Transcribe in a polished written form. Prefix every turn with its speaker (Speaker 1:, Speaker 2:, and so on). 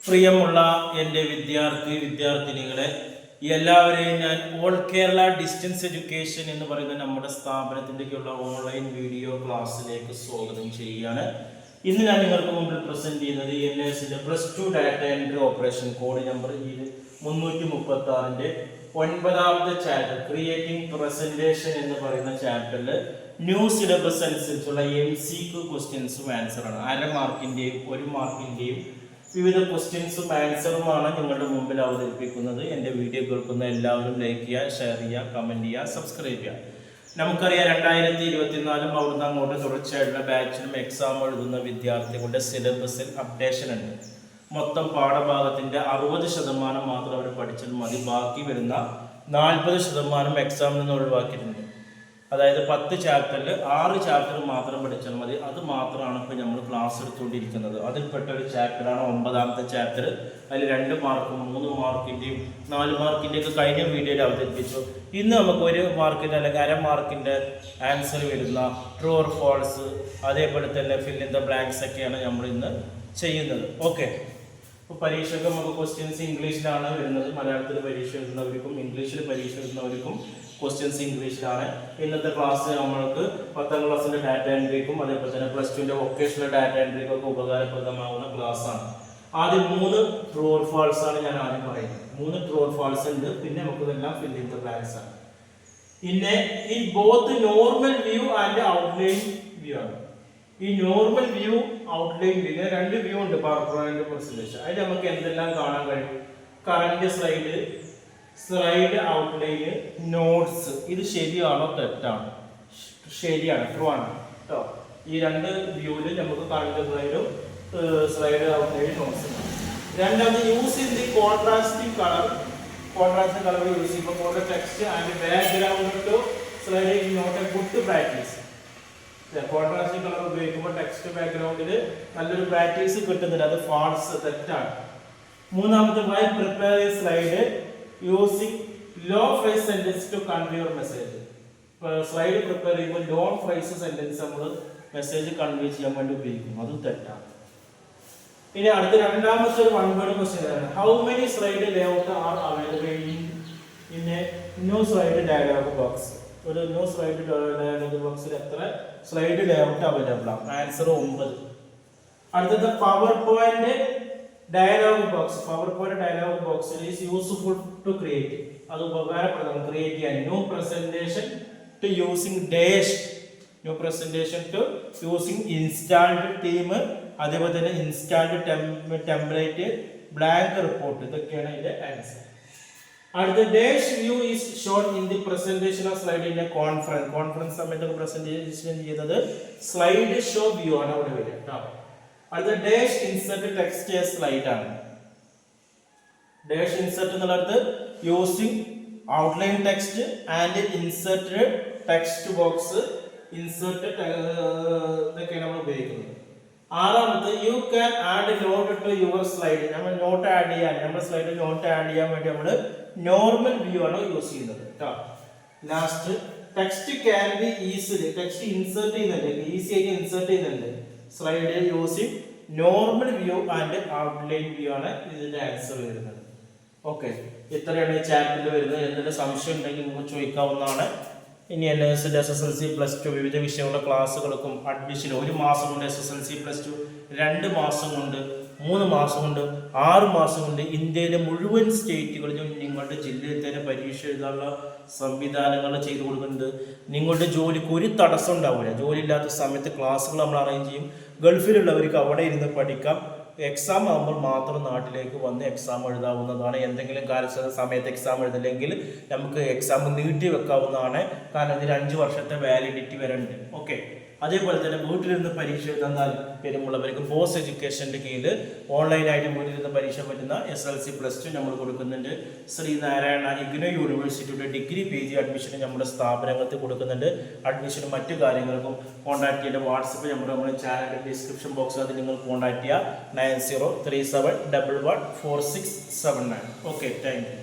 Speaker 1: പ്രിയമുള്ള എൻ്റെ വിദ്യാർത്ഥിനികളെ എല്ലാവരെയും ഞാൻ ഓൾ കേരള ഡിസ്റ്റൻസ് എഡ്യൂക്കേഷൻ എന്ന് പറയുന്ന നമ്മുടെ സ്ഥാപനത്തിൻ്റെയൊക്കെയുള്ള ഓൺലൈൻ വീഡിയോ ക്ലാസ്സിലേക്ക് സ്വാഗതം ചെയ്യുകയാണ്. ഇന്ന് ഞാൻ നിങ്ങൾക്ക് മുമ്പിൽ പ്രസന്റ് ചെയ്യുന്നത് NSന്റെ +2 data entry operation code number 336ന്റെ 9ാമത്തെ ചാപ്റ്റർ ക്രിയേറ്റിംഗ് പ്രസന്റേഷൻ എന്ന് പറയുന്ന ചാപ്റ്ററിൽ ന്യൂ സിലബസ് അനുസരിച്ചുള്ള MCQ ക്വസ്റ്റ്യൻസും ആൻസറാണ്. 1/2 മാർക്കിൻ്റെയും 1 മാർക്കിൻ്റെയും വിവിധ ക്വസ്റ്റ്യൻസും ആൻസറുമാണ് നിങ്ങളുടെ മുമ്പിൽ അവതരിപ്പിക്കുന്നത്. എൻ്റെ വീഡിയോ കേൾക്കുന്ന എല്ലാവരും ലൈക്ക് ചെയ്യുക, ഷെയർ ചെയ്യുക, കമൻറ്റ് ചെയ്യുക, സബ്സ്ക്രൈബ് ചെയ്യുക. നമുക്കറിയാം 2024 അവിടുന്ന് അങ്ങോട്ട് തുടർച്ചയായിട്ടുള്ള ബാച്ചിനും എക്സാം എഴുതുന്ന വിദ്യാർത്ഥികളുടെ സിലബസിൽ അപ്ഡേഷൻ ഉണ്ട്. മൊത്തം പാഠഭാഗത്തിൻ്റെ 60% മാത്രം അവർ പഠിച്ചാൽ മതി. ബാക്കി വരുന്ന 40% എക്സാമിൽ നിന്ന് ഒഴിവാക്കിയിട്ടുണ്ട്. അതായത് 10 ചാപ്റ്ററിൽ 6 ചാപ്റ്റർ മാത്രം പഠിച്ചാൽ മതി. അത് മാത്രമാണ് ഇപ്പോൾ നമ്മൾ ക്ലാസ് എടുത്തുകൊണ്ടിരിക്കുന്നത്. അതിൽപ്പെട്ട ഒരു ചാപ്റ്ററാണ് 9ാമത്തെ ചാപ്റ്റർ. അതിൽ 2 മാർക്കും 3 മാർക്കിൻ്റെയും 4 മാർക്കിൻ്റെയും ഒക്കെ കഴിഞ്ഞ വീഡിയോയിൽ അവതരിപ്പിച്ചു. ഇന്ന് നമുക്ക് 1 മാർക്കിൻ്റെ അല്ലെങ്കിൽ 1/2 മാർക്കിൻ്റെ ആൻസർ വരുന്ന ട്രൂ ഓർ ഫാൾസ്, അതേപോലെ തന്നെ ഫിൽ ഇൻ ദ ബ്ലാങ്ക്സ് ഒക്കെയാണ് നമ്മൾ ഇന്ന് ചെയ്യുന്നത്. ഓക്കെ, ഇപ്പോൾ പരീക്ഷയ്ക്ക് നമുക്ക് ക്വസ്റ്റ്യൻസ് ഇംഗ്ലീഷിലാണ് വരുന്നത്. മലയാളത്തിൽ പരീക്ഷ എഴുതുന്നവർക്കും ഇംഗ്ലീഷിൽ പരീക്ഷ എഴുതുന്നവർക്കും ക്വസ്റ്റ്യൻസ് ഇംഗ്ലീഷിലാണ്. ഇന്നത്തെ ക്ലാസ് നമ്മൾക്ക് 10ാം ക്ലാസ്സിൻ്റെ ഡാറ്റ എൻട്രിക്കും അതേപോലെ തന്നെ +2ൻ്റെ വൊക്കേഷണൽ ഡാറ്റ എൻട്രിക്കും ഒക്കെ ഉപകാരപ്രദമാവുന്ന ക്ലാസ്സാണ്. ആദ്യം 3 ട്രൂ ഓർ ഫാൾസ് ആണ് ഞാൻ ആദ്യം പറയുന്നത്. 3 ട്രൂ ഓർ ഫാൾസ് ഉണ്ട്, പിന്നെ നമുക്ക് ഇതെല്ലാം ഫിൽ ഇൻ ദ ബ്ലാങ്ക്സ് ആണ്. പിന്നെ ഈ both normal view and outline view ആണ്. ഈ normal view outline view, 2 view ഉണ്ട് പവർ പോയിന്റ് പ്രസന്റേഷൻ. അതിൽ നമുക്ക് എന്തെല്ലാം കാണാൻ കഴിയും? Current slide outline, notes. ഇത് ശരിയാണോ തെറ്റാണോ? ശരിയാണ്, ട്രൂ ആണ് കേട്ടോ. ഈ 2 വ്യൂവിൽ നമുക്ക് കറന്റ് സ്ലൈഡ് ഔട്ട്ലൈൻ, നോട്ട്സ്. രണ്ടാമത് use in the contrasting colour use ചെയ്യുമ്പോൾ for the text and background to slide in not a good practice. Contrasting colour ഉപയോഗിക്കുമ്പോൾ ടെക്സ്റ്റ് ബാക്ക്ഗ്രൗണ്ടിൽ നല്ലൊരു പ്രാക്ടീസ് കിട്ടുന്നില്ല. അത് ഫാൾസ്, തെറ്റാണ്. മൂന്നാമത്തെ why prepare a slide using ലോ phrase sentence to convey your message. Slide prepare ചെയ്യുമ്പോൾ ലോങ് ഫ്രേസ് സെന്റൻസ് നമ്മൾ മെസ്സേജ് കൺവേ ചെയ്യാൻ വേണ്ടി ഉപയോഗിക്കും. അതും തെറ്റാണ്. ഇനി അടുത്ത രണ്ടാമത്തെ ഒരു 1 വേർഡ് ക്വസ്റ്റ്യൻ ആണ്. How many slide layout are available in a new slide dialog box? ഒരു ന്യൂ സ്ലൈഡ് ഡയലോഗ് ബോക്സിൽ എത്ര സ്ലൈഡ് ലേഔട്ട് അവൈലബിൾ ആണ്? ആൻസർ 9. അടുത്തത് PowerPoint dialog box is useful to create. അത് ഉപകാരപ്രദം ക്രിയേറ്റ് ചെയ്യാൻ. New presentation to using installed theme, അതേപോലെ തന്നെ ഇൻസ്റ്റാൾഡ് ടെംപ്ലേറ്റ്, ബ്ലാങ്ക് റിപ്പോർട്ട്. ഇതൊക്കെയാണ് ഇതിന്റെ ആൻസർ. അടുത്ത dash view is shown in the presentation of slide in a conference സമയത്ത് presentation ചെയ്യുന്നത് സ്ലൈഡ് ഷോ വ്യൂ ആണ് അവിടെ വരിക കേട്ടോ. അടുത്ത dash insert text a slide ആണ്. ഡാഷ് ഇൻസെർട്ട് എന്നുള്ളത് using outline text and insert text box, insert ഇതൊക്കെയാണ് നമ്മൾ ഉപയോഗിക്കുന്നത്. ആറാമത്തെ you can add note to your slide. നമ്മൾ നോട്ട് ആഡ് ചെയ്യാൻ, നമ്മുടെ സ്ലൈഡിൽ നോട്ട് ആഡ് ചെയ്യാൻ വേണ്ടി നമ്മൾ നോർമൽ വ്യൂ ആണ് യൂസ് ചെയ്യുന്നത് കേട്ടോ. Last text can be easily, text insert ചെയ്യുന്നുണ്ട്, ഈസി ആയിട്ട് ഇൻസെർട്ട് ചെയ്യുന്നുണ്ട് slide using normal view and outline view ആണ് ഇതിന്റെ ആൻസർ വരുന്നത്. ഓക്കെ, ഇത്രയാണ് ഈ ചാപ്റ്ററിൽ വരുന്നത്. എന്തെങ്കിലും സംശയം ഉണ്ടെങ്കിൽ നിങ്ങൾക്ക് ചോദിക്കാവുന്നതാണ്. ഇനി NSന്റെ SSLC +2 വിവിധ വിഷയങ്ങളുടെ ക്ലാസ്സുകൾക്കും അഡ്മിഷൻ 1 മാസം കൊണ്ട്, SSLC +2 2 മാസം കൊണ്ട്, 3 മാസം കൊണ്ട്, 6 മാസം കൊണ്ട് ഇന്ത്യയിലെ മുഴുവൻ സ്റ്റേറ്റുകളിലും നിങ്ങളുടെ ജില്ലയിൽ തന്നെ പരീക്ഷ എഴുതാനുള്ള സംവിധാനങ്ങൾ ചെയ്തു കൊടുക്കുന്നുണ്ട്. നിങ്ങളുടെ ജോലിക്ക് ഒരു തടസ്സം ഉണ്ടാവില്ല. ജോലി ഇല്ലാത്ത സമയത്ത് ക്ലാസ്സുകൾ നമ്മൾ അറേഞ്ച് ചെയ്യും. ഗൾഫിലുള്ളവർക്ക് അവിടെ ഇരുന്ന് പഠിക്കാം. എക്സാം ആകുമ്പോൾ മാത്രം നാട്ടിലേക്ക് വന്ന് എക്സാം എഴുതാവുന്നതാണ്. എന്തെങ്കിലും കാലസ്ഥ സമയത്ത് എക്സാം എഴുതില്ലെങ്കിൽ നമുക്ക് എക്സാം നീട്ടി വെക്കാവുന്നതാണ്. കാരണം ഇതിന് 5 വർഷത്തെ വാലിഡിറ്റി വരുന്നുണ്ട്. ഓക്കെ, അതേപോലെ തന്നെ വീട്ടിലിരുന്ന് പരീക്ഷ എഴുതാൻ താല്പര്യമുള്ളവർക്ക് പോസ്റ്റ് എഡ്യൂക്കേഷൻ്റെ കീഴിൽ ഓൺലൈനായിട്ട് വീട്ടിലിരുന്ന് പരീക്ഷ പറ്റുന്ന SSLC +2 നമ്മൾ കൊടുക്കുന്നുണ്ട്. ശ്രീനാരായണ ഇഗ്നോ യൂണിവേഴ്സിറ്റിയുടെ ഡിഗ്രി PG അഡ്മിഷന് നമ്മുടെ സ്ഥാപനങ്ങൾക്ക് കൊടുക്കുന്നുണ്ട്. അഡ്മിഷനും മറ്റു കാര്യങ്ങൾക്കും കോൺടാക്ട് ചെയ്യേണ്ട വാട്സപ്പ് നമ്മുടെ ചാനലിൻ്റെ ഡിസ്ക്രിപ്ഷൻ ബോക്സ് അത് നിങ്ങൾ കോൺടാക്ട് ചെയ്യുക. 9037114679. Okay, thank you.